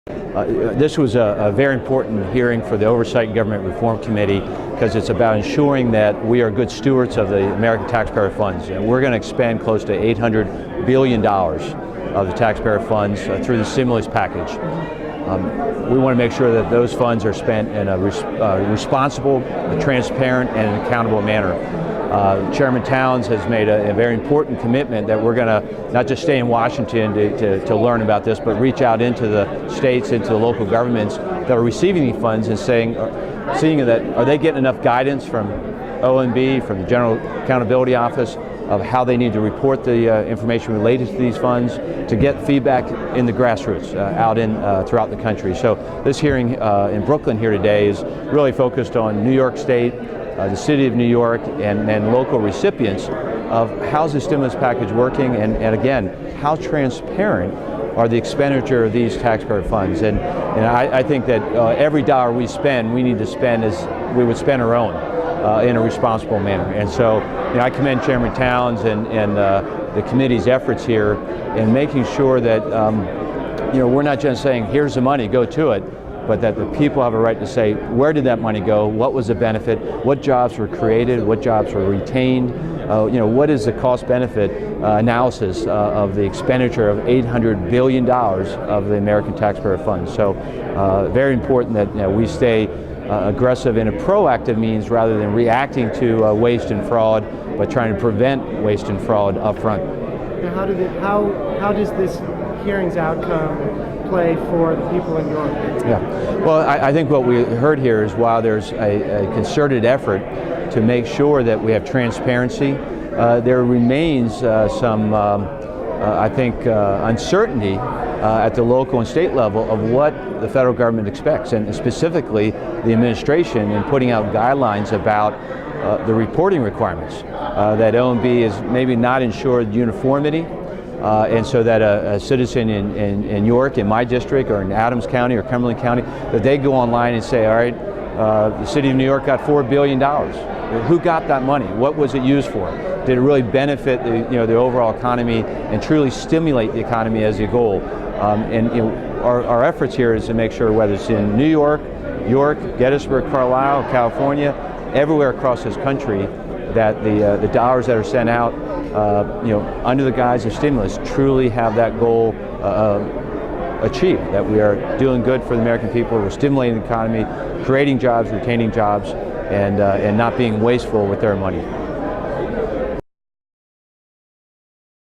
This was a very important hearing for the Oversight and Government Reform Committee because it's about ensuring that we are good stewards of the American taxpayer funds. And we're going to expend close to $800 billion of the taxpayer funds through the stimulus package. We want to make sure that those funds are spent in a responsible, transparent, and accountable manner. Chairman Towns has made a very important commitment that we're going to not just stay in Washington to learn about this, but reach out into the states, into the local governments that are receiving these funds and seeing that are they getting enough guidance from OMB, from the General Accountability Office, of how they need to report the information related to these funds to get feedback in the grassroots out throughout the country. So this hearing in Brooklyn here today is really focused on New York State, the City of New York, and local recipients of how's the stimulus package working, and again, how transparent are the expenditure of these taxpayer funds. And I think that every dollar we spend, we need to spend as we would spend our own in a responsible manner. And so I commend Chairman Towns and the committee's efforts here in making sure that we're not just saying, here's the money, go to it, but that the people have a right to say, where did that money go? What was the benefit? What jobs were created? What jobs were retained? What is the cost-benefit analysis of the expenditure of $800 billion of the American taxpayer funds? So very important that we stay aggressive in a proactive means rather than reacting to waste and fraud, but trying to prevent waste and fraud up front. Now how does this hearing's outcome play for the people in York? Yeah, well, I think what we heard here is while there's a concerted effort to make sure that we have transparency, there remains some, I think, uncertainty at the local and state level of what the federal government expects, and specifically the administration in putting out guidelines about the reporting requirements, that OMB is maybe not ensured uniformity. And so that a citizen in York, in my district, or in Adams County or Cumberland County, that they go online and say, all right, the City of New York got $4 billion. Who got that money? What was it used for? Did it really benefit the overall economy and truly stimulate the economy as a goal? Our efforts here is to make sure, whether it's in New York, Gettysburg, Carlisle, California, everywhere across this country, that the dollars that are sent out, under the guise of stimulus, truly have that goal achieved. That we are doing good for the American people, we're stimulating the economy, creating jobs, retaining jobs, and not being wasteful with their money.